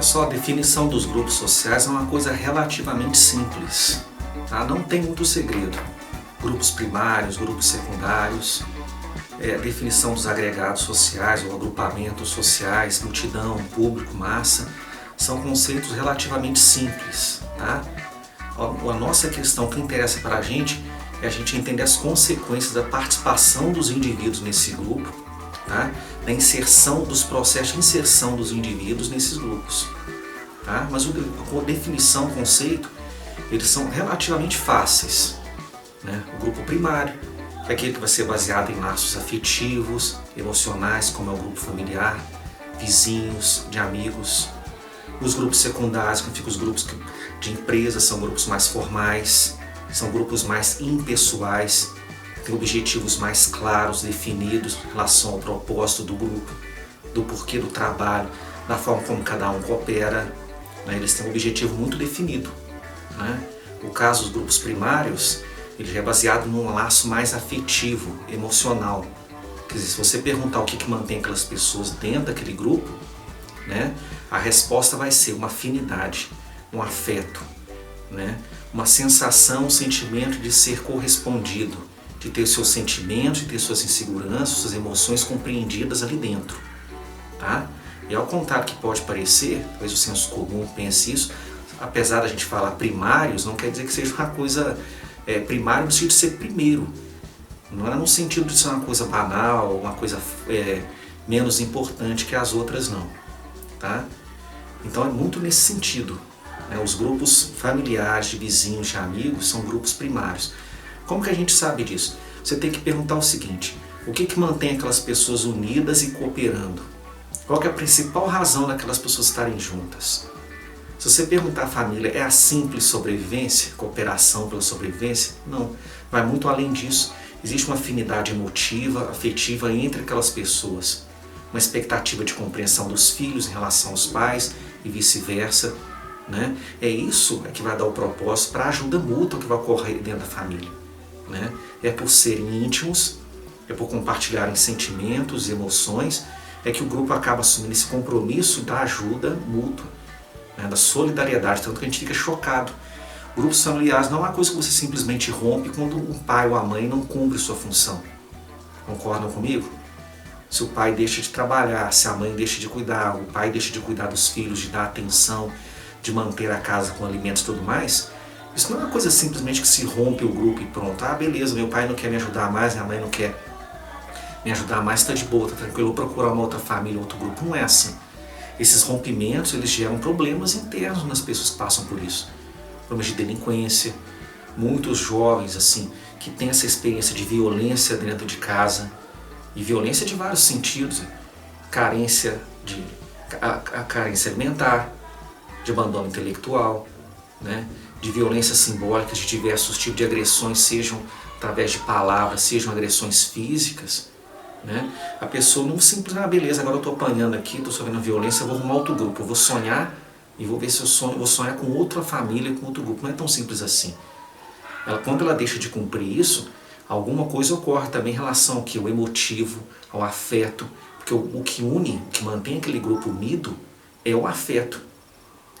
só, a definição dos grupos sociais é uma coisa relativamente simples, tá? Não tem muito segredo. Grupos primários, grupos secundários, a definição dos agregados sociais ou agrupamentos sociais, multidão, público, massa, são conceitos relativamente simples, tá? A nossa questão que interessa para a gente é a gente entender as consequências da participação dos indivíduos nesse grupo, tá? Da inserção, dos processos de inserção dos indivíduos nesses grupos. Tá? Mas a definição, o conceito, eles são relativamente fáceis. Né? O grupo primário, que é aquele que vai ser baseado em laços afetivos, emocionais, como é o grupo familiar, vizinhos, de amigos. Os grupos secundários, que ficam os grupos de empresas, são grupos mais formais, são grupos mais impessoais, têm objetivos mais claros, definidos em relação ao propósito do grupo, do porquê do trabalho, da forma como cada um coopera. Né? Eles têm um objetivo muito definido. Né? O caso dos grupos primários, ele já é baseado num laço mais afetivo, emocional. Quer dizer, se você perguntar o que mantém aquelas pessoas dentro daquele grupo, né, a resposta vai ser uma afinidade, um afeto, né, uma sensação, um sentimento de ser correspondido, de ter seus sentimentos, de ter suas inseguranças, suas emoções compreendidas ali dentro. Tá? E ao contrário que pode parecer, talvez o senso comum pense isso, apesar da gente falar primários, não quer dizer que seja uma coisa primário no sentido de ser primeiro. Não é no sentido de ser uma coisa banal, uma coisa menos importante que as outras, não. Tá? Então é muito nesse sentido. Né? Os grupos familiares, de vizinhos, de amigos, são grupos primários. Como que a gente sabe disso? Você tem que perguntar o seguinte: o que mantém aquelas pessoas unidas e cooperando? Qual que é a principal razão daquelas pessoas estarem juntas? Se você perguntar à família, é a simples sobrevivência, cooperação pela sobrevivência? Não, vai muito além disso. Existe uma afinidade emotiva, afetiva entre aquelas pessoas. Uma expectativa de compreensão dos filhos em relação aos pais e vice-versa. Né? É isso que vai dar o propósito para a ajuda mútua que vai ocorrer dentro da família. Né? É por serem íntimos, é por compartilharem sentimentos e emoções, é que o grupo acaba assumindo esse compromisso da ajuda mútua, né? Da solidariedade, tanto que a gente fica chocado. Grupos familiares não é uma coisa que você simplesmente rompe quando um pai ou a mãe não cumpre sua função. Concordam comigo? Se o pai deixa de trabalhar, se a mãe deixa de cuidar, o pai deixa de cuidar dos filhos, de dar atenção, de manter a casa com alimentos e tudo mais, isso não é uma coisa simplesmente que se rompe o grupo e pronto. Ah, beleza, meu pai não quer me ajudar mais, minha mãe não quer me ajudar mais, está de boa, está tranquilo, vou procurar uma outra família, outro grupo. Não é assim. Esses rompimentos, eles geram problemas internos nas pessoas que passam por isso. Problemas de delinquência, muitos jovens assim que têm essa experiência de violência dentro de casa, e violência de vários sentidos, carência alimentar, de abandono intelectual, né? De violências simbólicas, de diversos tipos de agressões, sejam através de palavras, sejam agressões físicas. Né? A pessoa não simplesmente, beleza, agora eu estou apanhando aqui, estou sofrendo violência, eu vou arrumar outro grupo, eu vou sonhar e vou ver se eu sonho, vou sonhar com outra família, com outro grupo. Não é tão simples assim. Quando ela deixa de cumprir isso, alguma coisa ocorre também em relação ao emotivo, ao afeto, porque o que une, o que mantém aquele grupo unido é o afeto,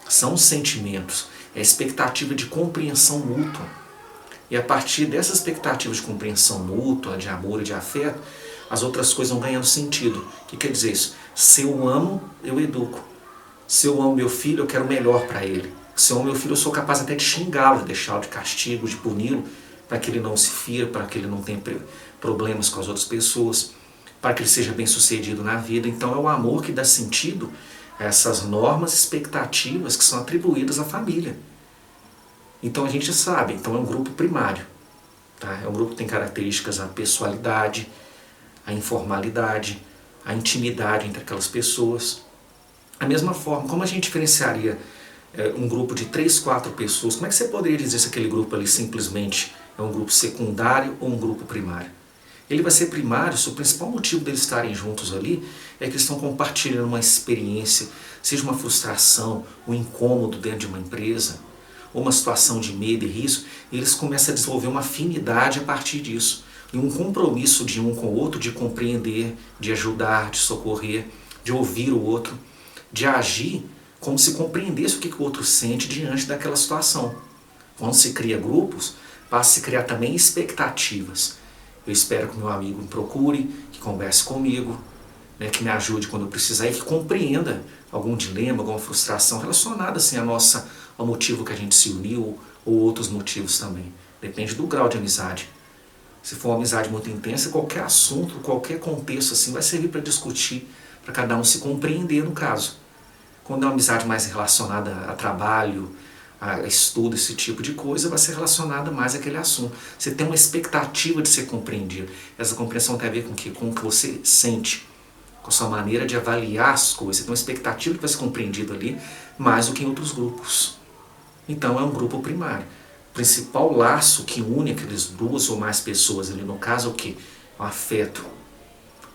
são os sentimentos, é a expectativa de compreensão mútua. E a partir dessa expectativa de compreensão mútua, de amor e de afeto, as outras coisas vão ganhando sentido. O que quer dizer isso? Se eu amo, eu educo. Se eu amo meu filho, eu quero o melhor para ele. Se eu amo meu filho, eu sou capaz até de xingá-lo, de deixá-lo de castigo, de puni-lo, para que ele não se fira, para que ele não tenha problemas com as outras pessoas, para que ele seja bem sucedido na vida. Então é o amor que dá sentido a essas normas, expectativas que são atribuídas à família. Então a gente sabe, então é um grupo primário. Tá? É um grupo que tem características, a pessoalidade, a informalidade, a intimidade entre aquelas pessoas. Da mesma forma, como a gente diferenciaria um grupo de 3, 4 pessoas, como é que você poderia dizer se aquele grupo ali simplesmente é um grupo secundário ou um grupo primário? Ele vai ser primário se o principal motivo deles estarem juntos ali é que eles estão compartilhando uma experiência, seja uma frustração, um incômodo dentro de uma empresa, ou uma situação de medo e risco, e eles começam a desenvolver uma afinidade a partir disso. E um compromisso de um com o outro de compreender, de ajudar, de socorrer, de ouvir o outro, de agir como se compreendesse o que o outro sente diante daquela situação. Quando se cria grupos, passa a se criar também expectativas. Eu espero que o meu amigo me procure, que converse comigo, né, que me ajude quando eu precisar e que compreenda algum dilema, alguma frustração relacionada assim, ao motivo que a gente se uniu ou outros motivos também. Depende do grau de amizade. Se for uma amizade muito intensa, qualquer assunto, qualquer contexto assim, vai servir para discutir, para cada um se compreender no caso. Quando é uma amizade mais relacionada a trabalho, a estudo, esse tipo de coisa, vai ser relacionada mais àquele assunto. Você tem uma expectativa de ser compreendido. Essa compreensão tem a ver com o quê? Com o que você sente, com a sua maneira de avaliar as coisas. Você tem uma expectativa de que vai ser compreendido ali mais do que em outros grupos. Então é um grupo primário. O principal laço que une aquelas duas ou mais pessoas ali, no caso, é o quê? O afeto,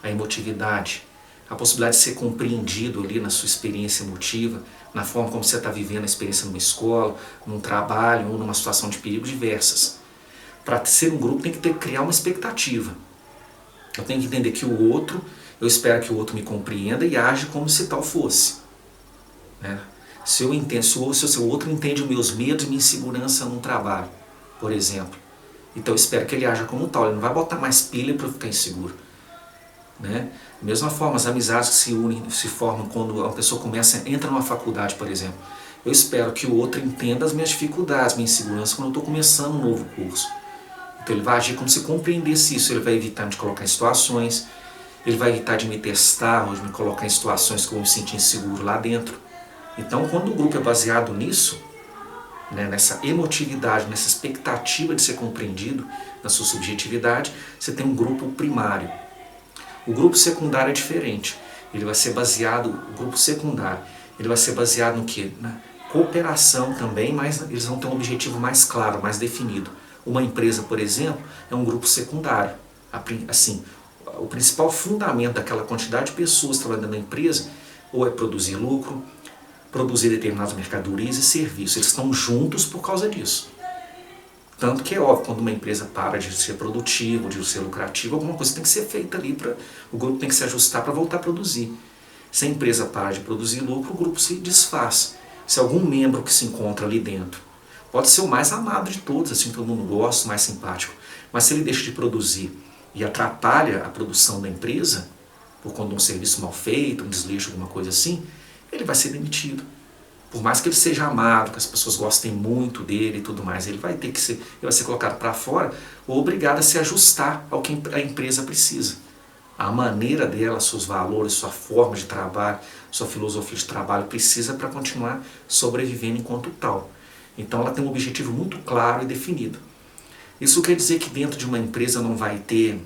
a emotividade, a possibilidade de ser compreendido ali na sua experiência emotiva, na forma como você está vivendo a experiência numa escola, num trabalho ou numa situação de perigo diversas. Para ser um grupo tem que criar uma expectativa. Eu tenho que entender que o outro, eu espero que o outro me compreenda e age como se tal fosse. Né? Se o outro entende os meus medos e minha insegurança num trabalho, por exemplo, então eu espero que ele haja como tal, ele não vai botar mais pilha para eu ficar inseguro. Né? Da mesma forma, as amizades que se unem, se formam quando uma pessoa entra numa faculdade, por exemplo. Eu espero que o outro entenda as minhas dificuldades, minha insegurança quando eu estou começando um novo curso. Então ele vai agir como se compreendesse isso, ele vai evitar de colocar em situações, ele vai evitar de me testar ou de me colocar em situações que eu me sentir inseguro lá dentro. Então quando o grupo é baseado nisso, né, nessa emotividade, nessa expectativa de ser compreendido, na sua subjetividade, você tem um grupo primário. O grupo secundário é diferente. Ele vai ser baseado, o grupo secundário, ele vai ser baseado no quê? Na cooperação também, mas eles vão ter um objetivo mais claro, mais definido. Uma empresa, por exemplo, é um grupo secundário. Assim, o principal fundamento daquela quantidade de pessoas trabalhando na empresa ou é produzir lucro, produzir determinadas mercadorias e serviços. Eles estão juntos por causa disso. Tanto que é óbvio, quando uma empresa para de ser produtiva, de ser lucrativa, alguma coisa tem que ser feita ali, o grupo tem que se ajustar para voltar a produzir. Se a empresa para de produzir lucro, o grupo se desfaz. Se algum membro que se encontra ali dentro, pode ser o mais amado de todos, assim todo mundo gosta, o mais simpático, mas se ele deixa de produzir e atrapalha a produção da empresa, por conta de um serviço mal feito, um desleixo, alguma coisa assim, ele vai ser demitido. Por mais que ele seja amado, que as pessoas gostem muito dele e tudo mais, ele vai ser colocado para fora ou obrigado a se ajustar ao que a empresa precisa. A maneira dela, seus valores, sua forma de trabalho, sua filosofia de trabalho precisa para continuar sobrevivendo enquanto tal. Então ela tem um objetivo muito claro e definido. Isso quer dizer que dentro de uma empresa não vai ter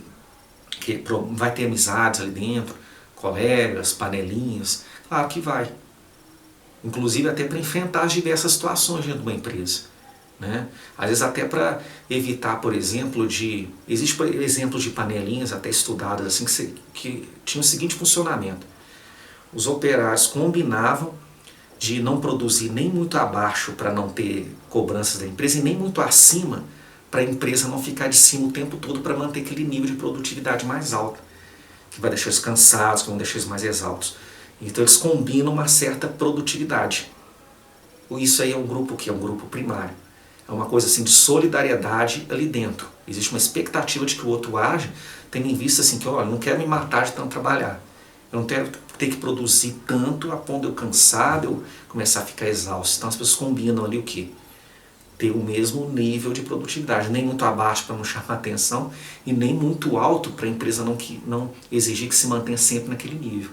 amizades ali dentro, colegas, panelinhas? Claro que vai. Inclusive até para enfrentar as diversas situações dentro de uma empresa. Né? Às vezes até para evitar, por exemplo, existem exemplos de panelinhas até estudadas assim, que tinham o seguinte funcionamento. Os operários combinavam de não produzir nem muito abaixo para não ter cobranças da empresa e nem muito acima para a empresa não ficar de cima o tempo todo para manter aquele nível de produtividade mais alto, que vai deixar eles cansados, que vão deixar eles mais exaustos. Então eles combinam uma certa produtividade. Isso aí é um grupo que é um grupo primário. É uma coisa assim de solidariedade ali dentro. Existe uma expectativa de que o outro age, tendo em vista assim que, olha, eu não quero me matar de tanto trabalhar. Eu não quero ter que produzir tanto a ponto de eu cansar, de eu começar a ficar exausto. Então as pessoas combinam ali o quê? Ter o mesmo nível de produtividade. Nem muito abaixo para não chamar atenção e nem muito alto para a empresa não exigir que se mantenha sempre naquele nível.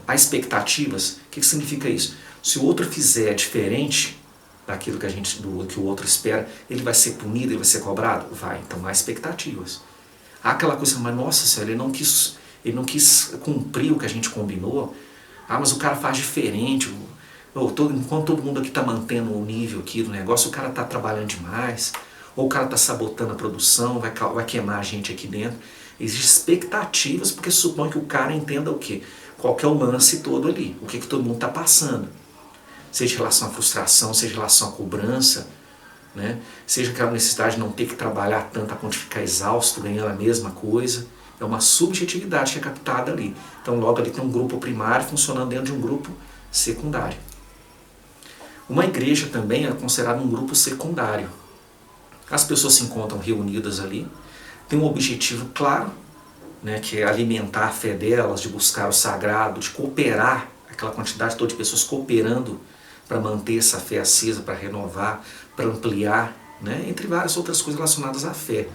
Há expectativas. O que significa isso? Se o outro fizer diferente daquilo que o outro espera, ele vai ser punido, ele vai ser cobrado? Vai. Então há expectativas. Há aquela coisa, mas nossa senhora, ele não quis cumprir o que a gente combinou. Ah, mas o cara faz diferente. Enquanto todo mundo aqui está mantendo o nível aqui do negócio, o cara está trabalhando demais. Ou o cara está sabotando a produção, vai queimar a gente aqui dentro. Existem expectativas porque supõe que o cara entenda o quê? Qual que é o lance todo ali, o que todo mundo está passando. Seja em relação à frustração, seja em relação à cobrança, né? Seja aquela necessidade de não ter que trabalhar tanto a ponto de ficar exausto, ganhando a mesma coisa. É uma subjetividade que é captada ali. Então logo ali tem um grupo primário funcionando dentro de um grupo secundário. Uma igreja também é considerada um grupo secundário. As pessoas se encontram reunidas ali, têm um objetivo claro, né, que é alimentar a fé delas, de buscar o sagrado, de cooperar, aquela quantidade toda de pessoas cooperando para manter essa fé acesa, para renovar, para ampliar, né, entre várias outras coisas relacionadas à fé.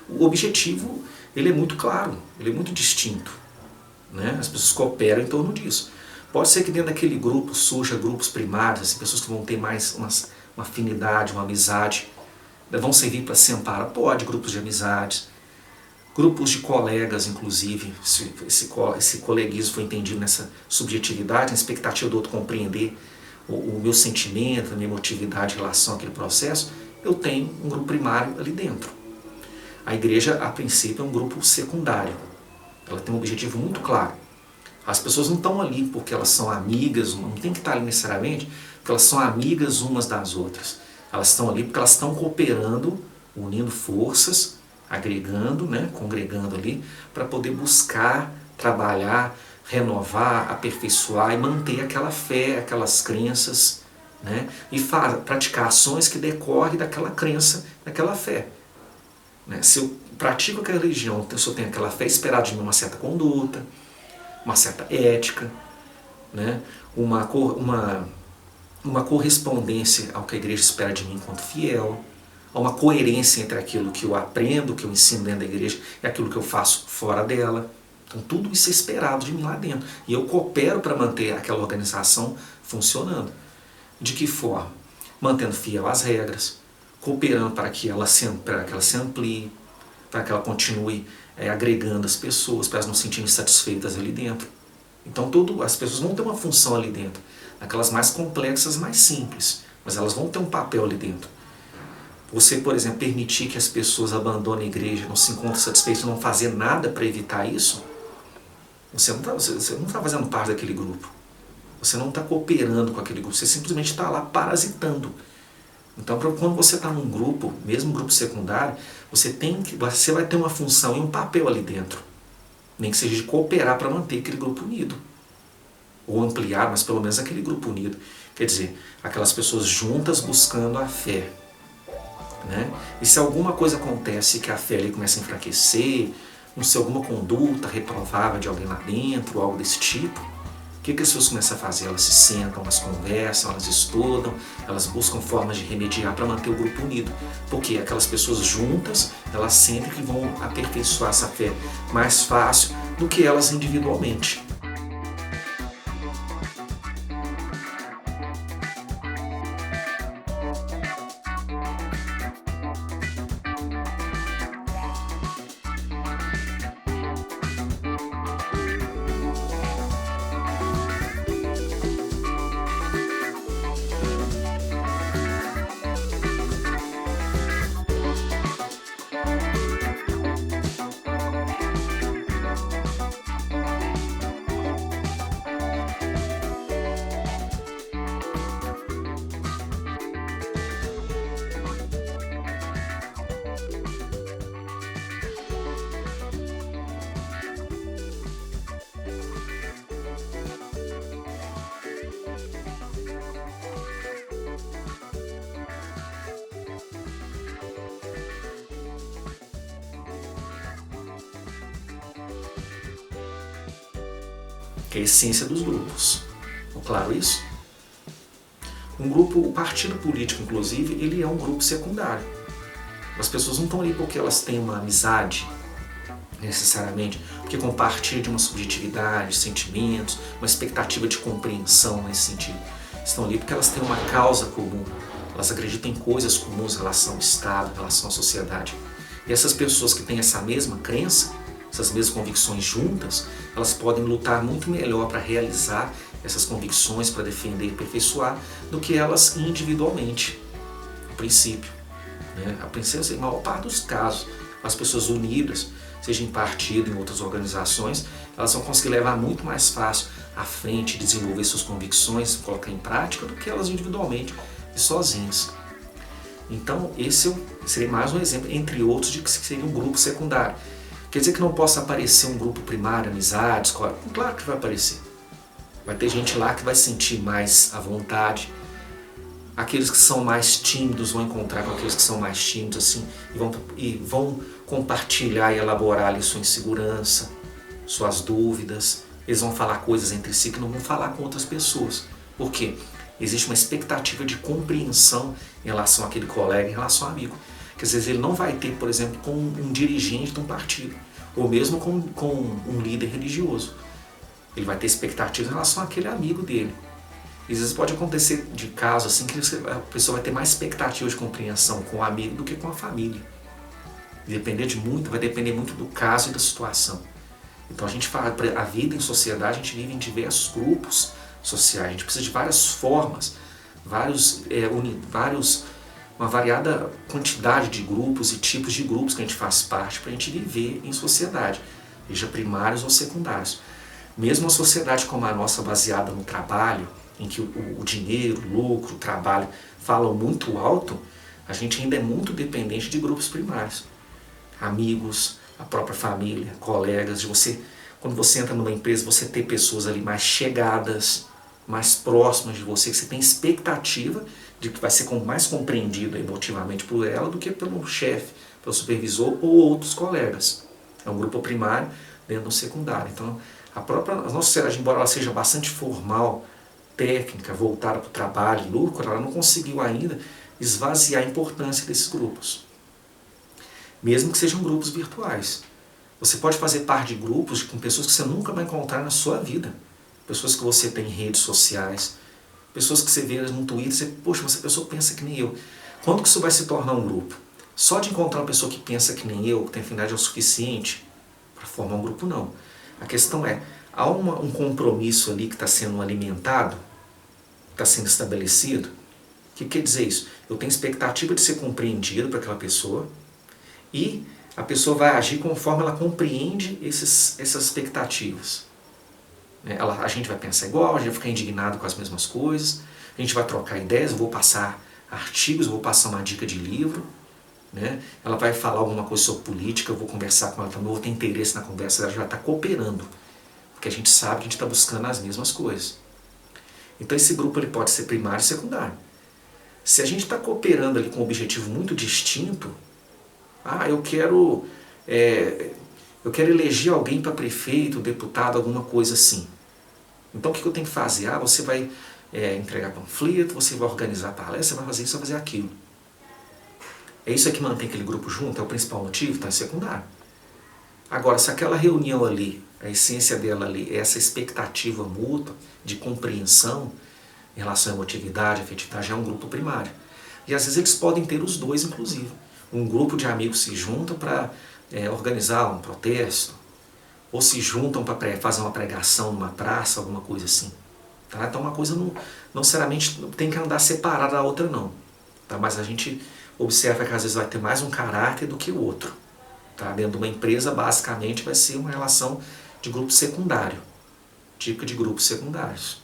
O objetivo, ele é muito claro, ele é muito distinto, né? As pessoas cooperam em torno disso. Pode ser que dentro daquele grupo surja grupos primários, assim, pessoas que vão ter mais uma afinidade, uma amizade, vão servir para se amparar. Pode, grupos de amizades, grupos de colegas, inclusive, se esse coleguismo foi entendido nessa subjetividade, na expectativa do outro compreender o meu sentimento, a minha emotividade em relação àquele processo, eu tenho um grupo primário ali dentro. A igreja, a princípio, é um grupo secundário. Ela tem um objetivo muito claro. As pessoas não estão ali porque elas são amigas, não tem que estar ali necessariamente porque elas são amigas umas das outras. Elas estão ali porque elas estão cooperando, unindo forças, agregando, né, congregando ali, para poder buscar, trabalhar, renovar, aperfeiçoar e manter aquela fé, aquelas crenças, né, e praticar ações que decorrem daquela crença, daquela fé. Né? Se eu pratico aquela religião, se eu tenho aquela fé, esperada de mim uma certa conduta, uma certa ética, né? uma correspondência ao que a igreja espera de mim enquanto fiel, uma coerência entre aquilo que eu aprendo, que eu ensino dentro da igreja e aquilo que eu faço fora dela. Então tudo isso é esperado de mim lá dentro. E eu coopero para manter aquela organização funcionando. De que forma? Mantendo fiel às regras, cooperando para que ela se amplie, para que ela continue agregando as pessoas, para elas não se sentirem satisfeitas ali dentro. Então as pessoas vão ter uma função ali dentro, aquelas mais complexas, mais simples, mas elas vão ter um papel ali dentro. Você, por exemplo, permitir que as pessoas abandonem a igreja, não se encontrem satisfeitas, não fazer nada para evitar isso, você não está fazendo parte daquele grupo. Você não está cooperando com aquele grupo, você simplesmente está lá parasitando. Então, quando você está num grupo, mesmo um grupo secundário, você vai ter uma função e um papel ali dentro. Nem que seja de cooperar para manter aquele grupo unido. Ou ampliar, mas pelo menos aquele grupo unido. Quer dizer, aquelas pessoas juntas buscando a fé. Né? E se alguma coisa acontece que a fé ali começa a enfraquecer, não sei, alguma conduta reprovável de alguém lá dentro, algo desse tipo, o que as pessoas começam a fazer? Elas se sentam, elas conversam, elas estudam, elas buscam formas de remediar para manter o grupo unido. Porque aquelas pessoas juntas, elas sentem que vão aperfeiçoar essa fé mais fácil do que elas individualmente. Que é a essência dos grupos. Ficou claro isso? Um grupo, o partido político, inclusive, ele é um grupo secundário. As pessoas não estão ali porque elas têm uma amizade, necessariamente, porque compartilham de uma subjetividade, sentimentos, uma expectativa de compreensão nesse sentido. Estão ali porque elas têm uma causa comum, elas acreditam em coisas comuns em relação ao Estado, em relação à sociedade. E essas pessoas que têm essa mesma crença, essas mesmas convicções juntas, elas podem lutar muito melhor para realizar essas convicções, para defender e aperfeiçoar, do que elas individualmente, no princípio. Né? A princípio, em maior parte dos casos, as pessoas unidas, seja em partido, em outras organizações, elas vão conseguir levar muito mais fácil à frente, desenvolver suas convicções, colocar em prática, do que elas individualmente e sozinhas. Então, esse seria mais um exemplo, entre outros, de que seria um grupo secundário. Quer dizer que não possa aparecer um grupo primário, amizades, claro que vai aparecer. Vai ter gente lá que vai sentir mais à vontade, Aqueles que são mais tímidos vão encontrar com aqueles que são mais tímidos assim, e vão compartilhar e elaborar ali sua insegurança, suas dúvidas. Eles vão falar coisas entre si que não vão falar com outras pessoas. Por quê? Existe uma expectativa de compreensão em relação àquele colega, em relação ao amigo. Que às vezes ele não vai ter, por exemplo, com um dirigente de um partido, ou mesmo com um líder religioso. Ele vai ter expectativas em relação àquele amigo dele. E às vezes pode acontecer de caso assim que a pessoa vai ter mais expectativa de compreensão com o amigo do que com a família. Vai depender muito do caso e da situação. Então a gente fala, a vida em sociedade, a gente vive em diversos grupos sociais, a gente precisa de várias formas, uma variada quantidade de grupos e tipos de grupos que a gente faz parte para a gente viver em sociedade, seja primários ou secundários. Mesmo uma sociedade como a nossa, baseada no trabalho, em que o dinheiro, o lucro, o trabalho falam muito alto, a gente ainda é muito dependente de grupos primários. Amigos, a própria família, colegas, quando você entra numa empresa, você ter pessoas ali mais chegadas, mais próximas de você, que você tem expectativa de que vai ser mais compreendido emotivamente por ela do que pelo chefe, pelo supervisor ou outros colegas. É um grupo primário dentro do secundário. Então, a nossa sociedade, embora ela seja bastante formal, técnica, voltada para o trabalho e lucro, ela não conseguiu ainda esvaziar a importância desses grupos. Mesmo que sejam grupos virtuais. Você pode fazer parte de grupos com pessoas que você nunca vai encontrar na sua vida. Pessoas que você tem em redes sociais, pessoas que você vê no Twitter, você, poxa, mas essa pessoa pensa que nem eu. Quando que isso vai se tornar um grupo? Só de encontrar uma pessoa que pensa que nem eu, que tem afinidade o suficiente para formar um grupo, não. A questão é, há um compromisso ali que está sendo alimentado, está sendo estabelecido. O que quer dizer isso? Eu tenho expectativa de ser compreendido por aquela pessoa e a pessoa vai agir conforme ela compreende essas expectativas. A gente vai pensar igual, a gente vai ficar indignado com as mesmas coisas, a gente vai trocar ideias, eu vou passar artigos, eu vou passar uma dica de livro, né? Ela vai falar alguma coisa sobre política, eu vou conversar com ela também, eu vou ter interesse na conversa, ela já está cooperando, porque a gente sabe que a gente está buscando as mesmas coisas. Então esse grupo ele pode ser primário e secundário. Se a gente está cooperando ali com um objetivo muito distinto, eu quero eleger alguém para prefeito, deputado, alguma coisa assim. Então o que eu tenho que fazer? Você vai entregar panfleto, você vai organizar palestra, você vai fazer isso, você vai fazer aquilo. É isso que mantém aquele grupo junto? É o principal motivo? Está em secundário. Agora, se aquela reunião ali, a essência dela ali, é essa expectativa mútua de compreensão em relação à emotividade, afetividade, é um grupo primário. E às vezes eles podem ter os dois, inclusive. Um grupo de amigos se junta para organizar um protesto, ou se juntam para fazer uma pregação numa praça, alguma coisa assim. Tá? Então uma coisa não necessariamente tem que andar separada da outra não. Tá? Mas a gente observa que às vezes vai ter mais um caráter do que o outro. Tá? Dentro de uma empresa, basicamente, vai ser uma relação de grupo secundário, típica de grupos secundários.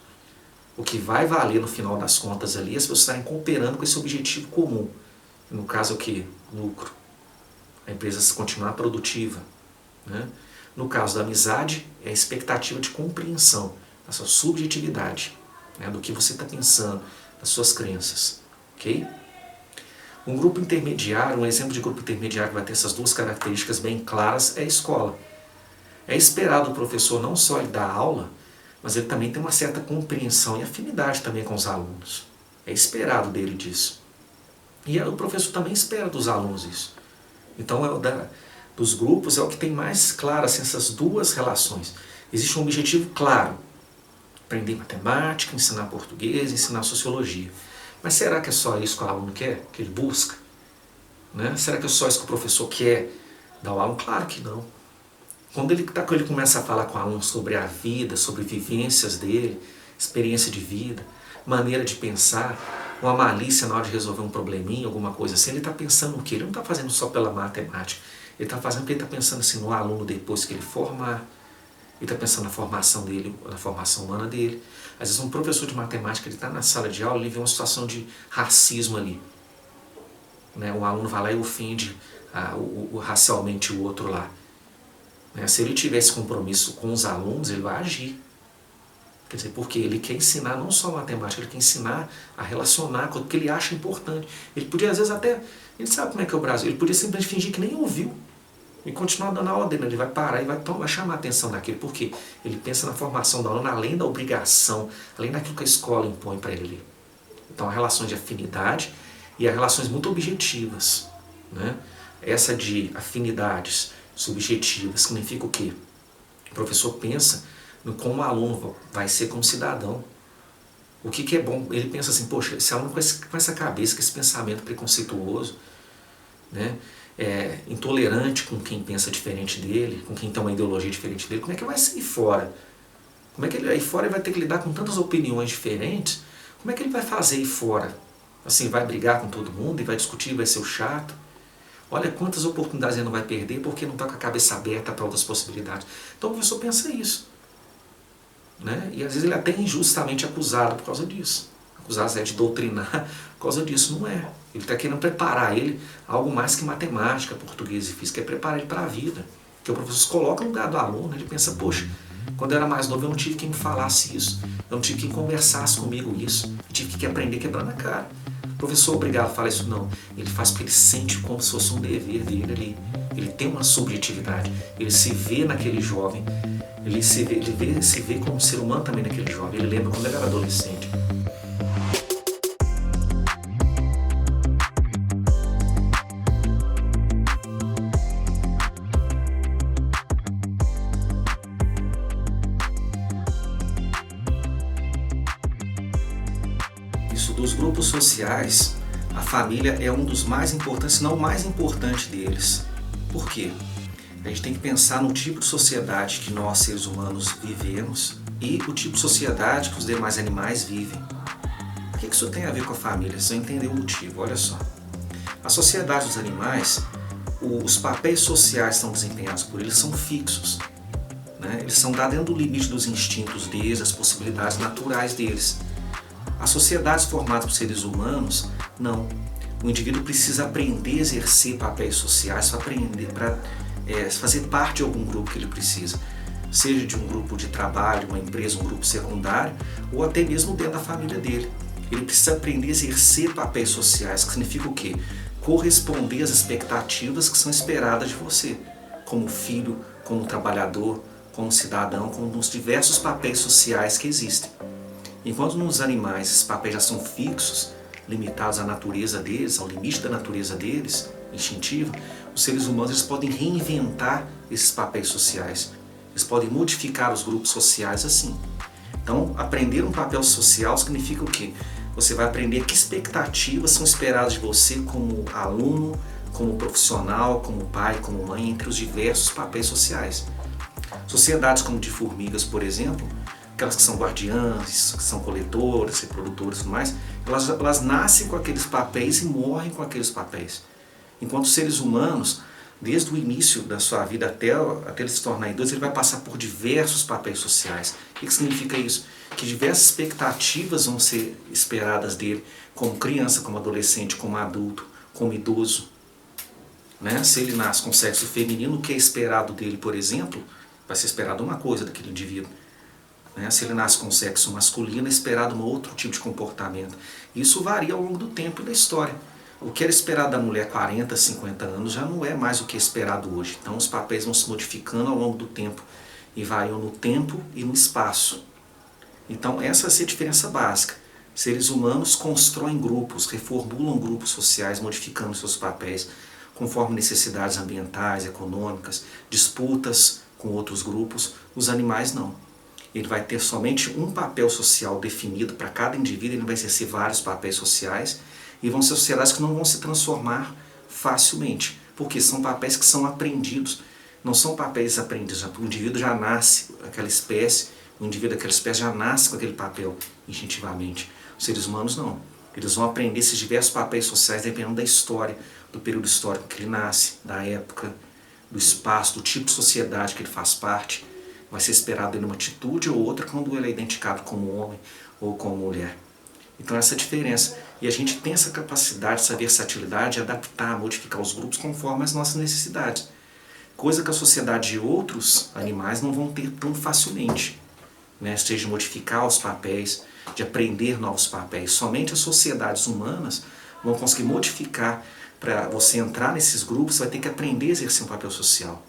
O que vai valer no final das contas ali é as pessoas estarem cooperando com esse objetivo comum. No caso, o que? Lucro. A empresa continuar produtiva. Né? No caso da amizade, é a expectativa de compreensão, da sua subjetividade, né? Do que você está pensando, das suas crenças. Ok? Um grupo intermediário, um exemplo de grupo intermediário que vai ter essas duas características bem claras é a escola. É esperado o professor não só ele dar aula, mas ele também tem uma certa compreensão e afinidade também com os alunos. É esperado dele disso. E o professor também espera dos alunos isso. Então, dos grupos é o que tem mais claro assim, essas duas relações. Existe um objetivo claro. Aprender matemática, ensinar português, ensinar sociologia. Mas será que é só isso que o aluno quer? Que ele busca? Né? Será que é só isso que o professor quer dar ao aluno? Claro que não. Quando ele começa a falar com o aluno sobre a vida, sobre vivências dele, experiência de vida, maneira de pensar, uma malícia na hora de resolver um probleminha, alguma coisa assim, ele está pensando no quê? Ele não está fazendo só pela matemática. Ele está fazendo porque ele está pensando assim, no aluno depois que ele formar. Ele está pensando na formação dele, na formação humana dele. Às vezes um professor de matemática, ele está na sala de aula, ele vê uma situação de racismo ali. Né? O aluno vai lá e ofende racialmente o outro lá. Se ele tiver esse compromisso com os alunos, ele vai agir. Quer dizer, porque ele quer ensinar não só matemática, ele quer ensinar a relacionar com o que ele acha importante. Ele podia, às vezes, até... Ele sabe como é que é o Brasil. Ele podia simplesmente fingir que nem ouviu e continuar dando a aula dele. Ele vai parar e vai chamar a atenção daquilo. Porque ele pensa na formação do aluno além da obrigação, além daquilo que a escola impõe para ele. Então, há relações de afinidade e há relações muito objetivas, né? Essa de afinidades subjetivas significa o quê? O professor pensa no como o aluno vai ser como cidadão. O que é bom? Ele pensa assim, poxa, esse aluno com essa cabeça, com esse pensamento preconceituoso, né? Intolerante com quem pensa diferente dele, com quem tem uma ideologia diferente dele, como é que vai sair fora? Como é que ele aí fora ele vai ter que lidar com tantas opiniões diferentes? Como é que ele vai fazer aí fora? Assim, vai brigar com todo mundo e vai discutir, vai ser o chato? Olha quantas oportunidades ele não vai perder porque não está com a cabeça aberta para outras possibilidades. Então o professor pensa isso, né? E às vezes ele é até injustamente acusado por causa disso. Acusado de doutrinar por causa disso. Não é. Ele está querendo preparar ele a algo mais que matemática, português e física. É preparar ele para a vida. Porque o professor se coloca no lugar do aluno. Ele pensa, poxa, quando eu era mais novo eu não tive quem me falasse isso. Eu não tive quem conversasse comigo isso. Eu tive que aprender quebrando a cara. O professor obrigado a falar isso, não. Ele faz porque ele sente como se fosse um dever dele ali. Ele tem uma subjetividade. Ele se vê naquele jovem. Ele se vê como um ser humano também naquele jovem. Ele lembra quando ele era adolescente. Isso dos grupos sociais, a família é um dos mais importantes, se não o mais importante deles. Por quê? A gente tem que pensar no tipo de sociedade que nós, seres humanos, vivemos e o tipo de sociedade que os demais animais vivem. O que isso tem a ver com a família? Vocês vão entender o motivo, olha só. A sociedade dos animais, os papéis sociais que são desempenhados por eles são fixos, né? Eles são dados dentro do limite dos instintos deles, das possibilidades naturais deles. As sociedades formadas por seres humanos, não. O indivíduo precisa aprender a exercer papéis sociais para fazer parte de algum grupo que ele precisa. Seja de um grupo de trabalho, uma empresa, um grupo secundário, ou até mesmo dentro da família dele. Ele precisa aprender a exercer papéis sociais, que significa o quê? Corresponder às expectativas que são esperadas de você, como filho, como trabalhador, como cidadão, como nos diversos papéis sociais que existem. Enquanto nos animais esses papéis já são fixos, limitados à natureza deles, ao limite da natureza deles, instintiva, os seres humanos eles podem reinventar esses papéis sociais. Eles podem modificar os grupos sociais assim. Então, aprender um papel social significa o quê? Você vai aprender que expectativas são esperadas de você como aluno, como profissional, como pai, como mãe, entre os diversos papéis sociais. Sociedades como de formigas, por exemplo, aquelas que são guardiãs, que são coletoras, reprodutoras e tudo mais, elas nascem com aqueles papéis e morrem com aqueles papéis. Enquanto os seres humanos, desde o início da sua vida até ele se tornar idoso, ele vai passar por diversos papéis sociais. O que significa isso? Que diversas expectativas vão ser esperadas dele, como criança, como adolescente, como adulto, como idoso. Né? Se ele nasce com sexo feminino, o que é esperado dele, por exemplo, vai ser esperado uma coisa daquele indivíduo. Se ele nasce com sexo masculino, é esperado um outro tipo de comportamento. Isso varia ao longo do tempo e da história. O que era esperado da mulher 40, 50 anos já não é mais o que é esperado hoje. Então os papéis vão se modificando ao longo do tempo e variam no tempo e no espaço. Então essa vai ser a diferença básica. Seres humanos constroem grupos, reformulam grupos sociais, modificando seus papéis conforme necessidades ambientais, econômicas, disputas com outros grupos. Os animais não. Ele vai ter somente um papel social definido para cada indivíduo, ele não vai exercer vários papéis sociais, e vão ser sociedades que não vão se transformar facilmente, porque são papéis que são aprendidos, não são papéis aprendidos. O indivíduo já nasce, aquela espécie, o indivíduo daquela espécie já nasce com aquele papel instintivamente. Os seres humanos não. Eles vão aprender esses diversos papéis sociais dependendo da história, do período histórico que ele nasce, da época, do espaço, do tipo de sociedade que ele faz parte. Vai ser esperado ele uma atitude ou outra quando ele é identificado como homem ou como mulher. Então essa é a diferença. E a gente tem essa capacidade, essa versatilidade de adaptar, modificar os grupos conforme as nossas necessidades. Coisa que a sociedade de outros animais não vão ter tão facilmente. né, seja de modificar os papéis, de aprender novos papéis. Somente as sociedades humanas vão conseguir modificar. Para você entrar nesses grupos, você vai ter que aprender a exercer um papel social.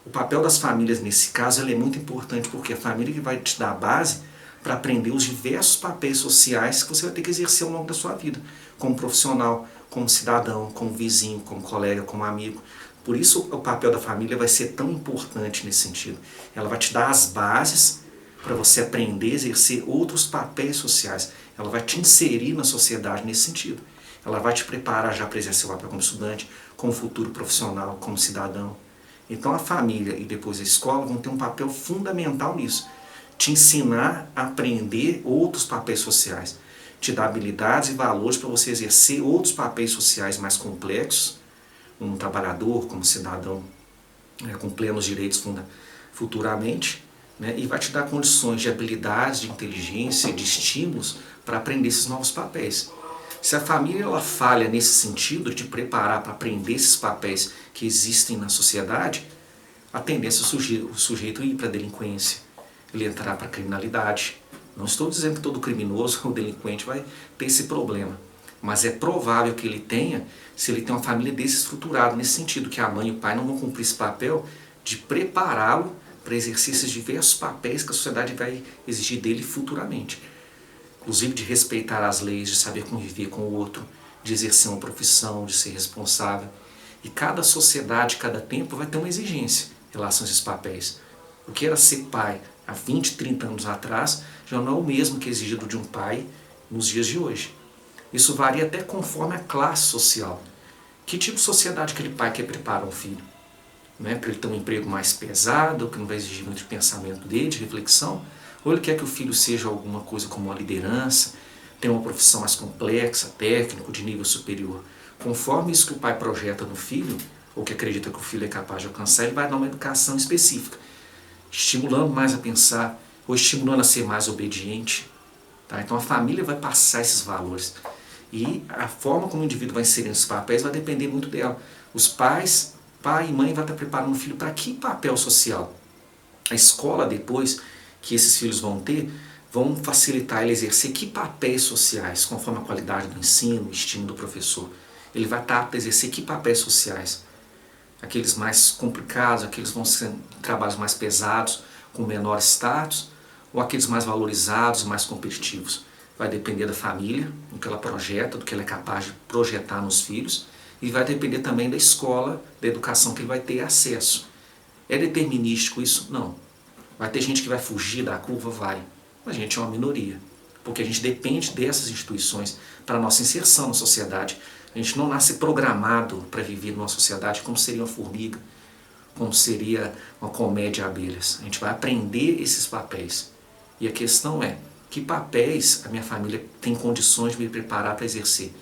O papel das famílias, nesse caso, ele é muito importante, porque a família que vai te dar a base para aprender os diversos papéis sociais que você vai ter que exercer ao longo da sua vida, como profissional, como cidadão, como vizinho, como colega, como amigo. Por isso o papel da família vai ser tão importante nesse sentido. Ela vai te dar as bases para você aprender a exercer outros papéis sociais. Ela vai te inserir na sociedade nesse sentido. Ela vai te preparar já para exercer o papel como estudante, como futuro profissional, como cidadão. Então a família e depois a escola vão ter um papel fundamental nisso. Te ensinar a aprender outros papéis sociais. Te dar habilidades e valores para você exercer outros papéis sociais mais complexos, como trabalhador, como cidadão, com plenos direitos futuramente, né? E vai te dar condições de habilidades, de inteligência, de estímulos para aprender esses novos papéis. Se a família ela falha nesse sentido de preparar para aprender esses papéis que existem na sociedade, a tendência é o sujeito ir para a delinquência, ele entrar para a criminalidade. Não estou dizendo que todo criminoso ou delinquente vai ter esse problema, mas é provável que ele tenha, se ele tem uma família desestruturada, nesse sentido, que a mãe e o pai não vão cumprir esse papel de prepará-lo para exercer esses diversos papéis que a sociedade vai exigir dele futuramente. Inclusive de respeitar as leis, de saber conviver com o outro, de exercer uma profissão, de ser responsável. E cada sociedade, cada tempo vai ter uma exigência em relação a esses papéis. O que era ser pai há 20, 30 anos atrás já não é o mesmo que é exigido de um pai nos dias de hoje. Isso varia até conforme a classe social. Que tipo de sociedade aquele pai quer preparar um filho? Né? Para ele ter um emprego mais pesado, que não vai exigir muito de pensamento dele, de reflexão? Ou ele quer que o filho seja alguma coisa como uma liderança, tenha uma profissão mais complexa, técnico, de nível superior? Conforme isso que o pai projeta no filho, ou que acredita que o filho é capaz de alcançar, ele vai dar uma educação específica, estimulando mais a pensar, ou estimulando a ser mais obediente. Tá? Então a família vai passar esses valores. E a forma como o indivíduo vai inserir esses papéis vai depender muito dela. Os pais, pai e mãe, vai estar preparando o filho para que papel social? A escola, depois que esses filhos vão ter, vão facilitar ele exercer que papéis sociais, conforme a qualidade do ensino, o estímulo do professor. Ele vai estar apto a exercer que papéis sociais? Aqueles mais complicados, aqueles vão ser trabalhos mais pesados, com menor status, ou aqueles mais valorizados, mais competitivos? Vai depender da família, do que ela projeta, do que ela é capaz de projetar nos filhos, e vai depender também da escola, da educação que ele vai ter acesso. É determinístico isso? Não. Vai ter gente que vai fugir da curva? Vai. Mas a gente é uma minoria, porque a gente depende dessas instituições para a nossa inserção na sociedade. A gente não nasce programado para viver numa sociedade como seria uma formiga, como seria uma colmeia de abelhas. A gente vai aprender esses papéis. E a questão é, que papéis a minha família tem condições de me preparar para exercer?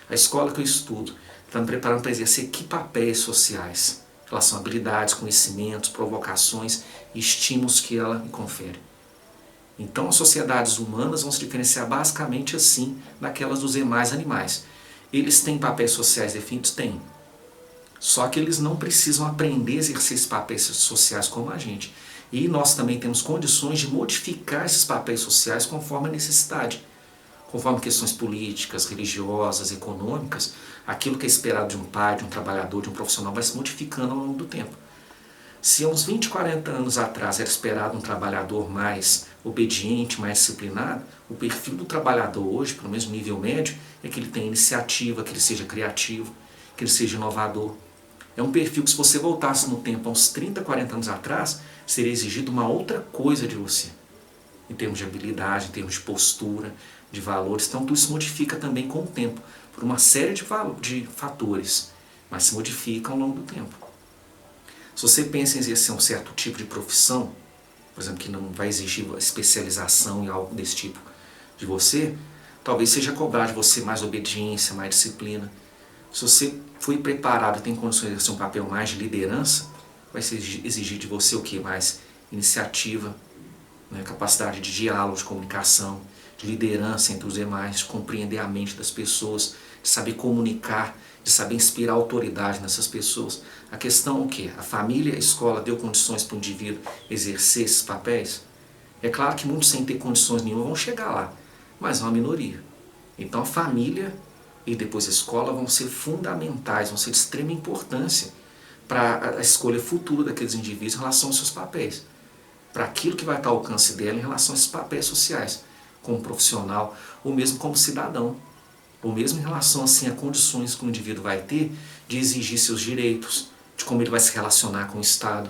A escola que eu estudo está me preparando para exercer que papéis sociais? Em relação a habilidades, conhecimentos, provocações e estímulos que ela me confere. Então as sociedades humanas vão se diferenciar basicamente assim daquelas dos demais animais. Eles têm papéis sociais definidos? Têm. Só que eles não precisam aprender a exercer esses papéis sociais como a gente. E nós também temos condições de modificar esses papéis sociais conforme a necessidade. Conforme questões políticas, religiosas, econômicas, aquilo que é esperado de um pai, de um trabalhador, de um profissional vai se modificando ao longo do tempo. Se há uns 20, 40 anos atrás era esperado um trabalhador mais obediente, mais disciplinado, o perfil do trabalhador hoje, pelo menos no nível médio, é que ele tenha iniciativa, que ele seja criativo, que ele seja inovador. É um perfil que, se você voltasse no tempo, há uns 30, 40 anos atrás, seria exigido uma outra coisa de você, em termos de habilidade, em termos de postura, de valores. Então tudo se modifica também com o tempo, por uma série de fatores, mas se modifica ao longo do tempo. Se você pensa em exercer um certo tipo de profissão, por exemplo, que não vai exigir especialização em algo desse tipo de você, talvez seja cobrar de você mais obediência, mais disciplina. Se você foi preparado e tem condições de exercer um papel mais de liderança, vai exigir de você o quê? Mais iniciativa, né? Capacidade de diálogo, de comunicação, de liderança entre os demais, de compreender a mente das pessoas, de saber comunicar, de saber inspirar autoridade nessas pessoas. A questão é o quê? A família, a escola deu condições para o indivíduo exercer esses papéis? É claro que muitos sem ter condições nenhuma vão chegar lá, mas é uma minoria. Então a família e depois a escola vão ser fundamentais, vão ser de extrema importância para a escolha futura daqueles indivíduos em relação aos seus papéis, para aquilo que vai estar ao alcance dela em relação a esses papéis sociais, como profissional ou mesmo como cidadão, ou mesmo em relação assim, a condições que o indivíduo vai ter de exigir seus direitos, de como ele vai se relacionar com o Estado.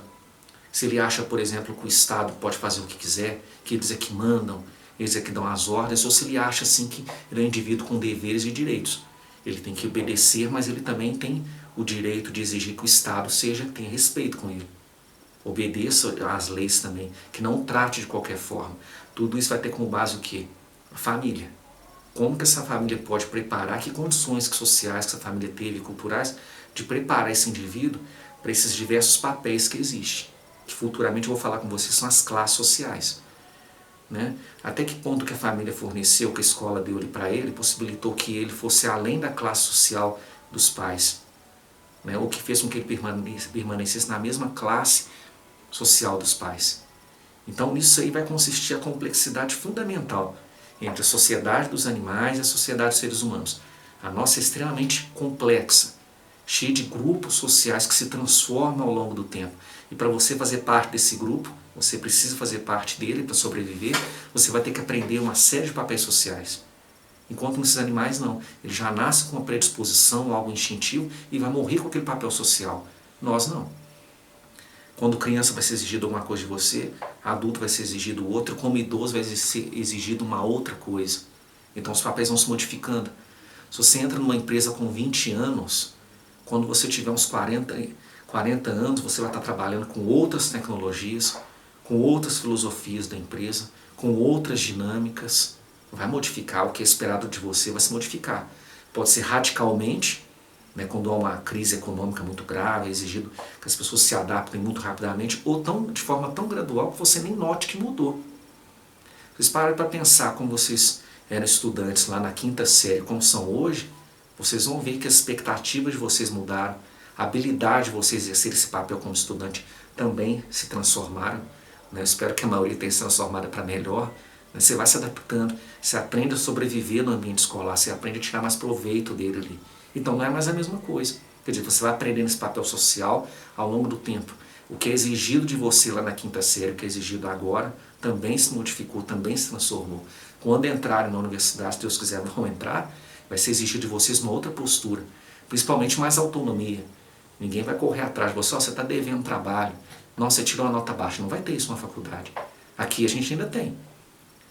Se ele acha, por exemplo, que o Estado pode fazer o que quiser, que eles é que mandam, eles é que dão as ordens, ou se ele acha assim que ele é um indivíduo com deveres e direitos. Ele tem que obedecer, mas ele também tem o direito de exigir que o Estado tenha respeito com ele. Obedeça às leis também, que não o trate de qualquer forma. Tudo isso vai ter como base o quê? A família. Como que essa família pode preparar, que condições sociais que essa família teve, culturais, de preparar esse indivíduo para esses diversos papéis que existem. Que futuramente eu vou falar com vocês, são as classes sociais. Né? Até que ponto que a família forneceu, que a escola deu para ele, possibilitou que ele fosse além da classe social dos pais. Né? Ou que fez com que ele permanecesse na mesma classe social dos pais. Então nisso aí vai consistir a complexidade fundamental entre a sociedade dos animais e a sociedade dos seres humanos. A nossa é extremamente complexa, cheia de grupos sociais que se transformam ao longo do tempo. E para você fazer parte desse grupo, você precisa fazer parte dele para sobreviver, você vai ter que aprender uma série de papéis sociais. Enquanto nesses animais não, ele já nasce com uma predisposição, algo instintivo e vai morrer com aquele papel social. Nós não. Quando criança vai ser exigido alguma coisa de você, adulto vai ser exigido outra, como idoso vai ser exigido uma outra coisa. Então os papéis vão se modificando. Se você entra numa empresa com 20 anos, quando você tiver uns 40 anos, você vai estar trabalhando com outras tecnologias, com outras filosofias da empresa, com outras dinâmicas. Vai modificar, o que é esperado de você vai se modificar. Pode ser radicalmente, né, quando há uma crise econômica muito grave, é exigido que as pessoas se adaptem muito rapidamente, ou de forma tão gradual que você nem note que mudou. Vocês parem para pensar como vocês eram estudantes lá na quinta série, como são hoje, vocês vão ver que as expectativas de vocês mudaram, a habilidade de vocês exercer esse papel como estudante também se transformaram. Né? Eu espero que a maioria tenha se transformado para melhor. Né? Você vai se adaptando, você aprende a sobreviver no ambiente escolar, você aprende a tirar mais proveito dele ali. Então não é mais a mesma coisa. Quer dizer, você vai aprendendo esse papel social ao longo do tempo. O que é exigido de você lá na quinta série, o que é exigido agora, também se modificou, também se transformou. Quando entrarem na universidade, se Deus quiser, vão entrar, vai ser exigido de vocês uma outra postura. Principalmente mais autonomia. Ninguém vai correr atrás de você, você está devendo trabalho, nossa, você tirou uma nota baixa. Não vai ter isso na faculdade. Aqui a gente ainda tem.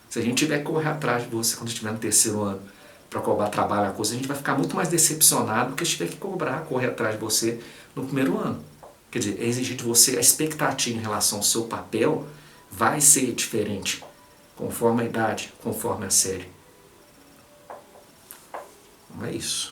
Se a gente tiver que correr atrás de você quando estiver no terceiro ano, para cobrar trabalho, a coisa, a gente vai ficar muito mais decepcionado do que se tiver que correr atrás de você no primeiro ano. Quer dizer, é exigir de você a expectativa em relação ao seu papel vai ser diferente, conforme a idade, conforme a série. Então é isso.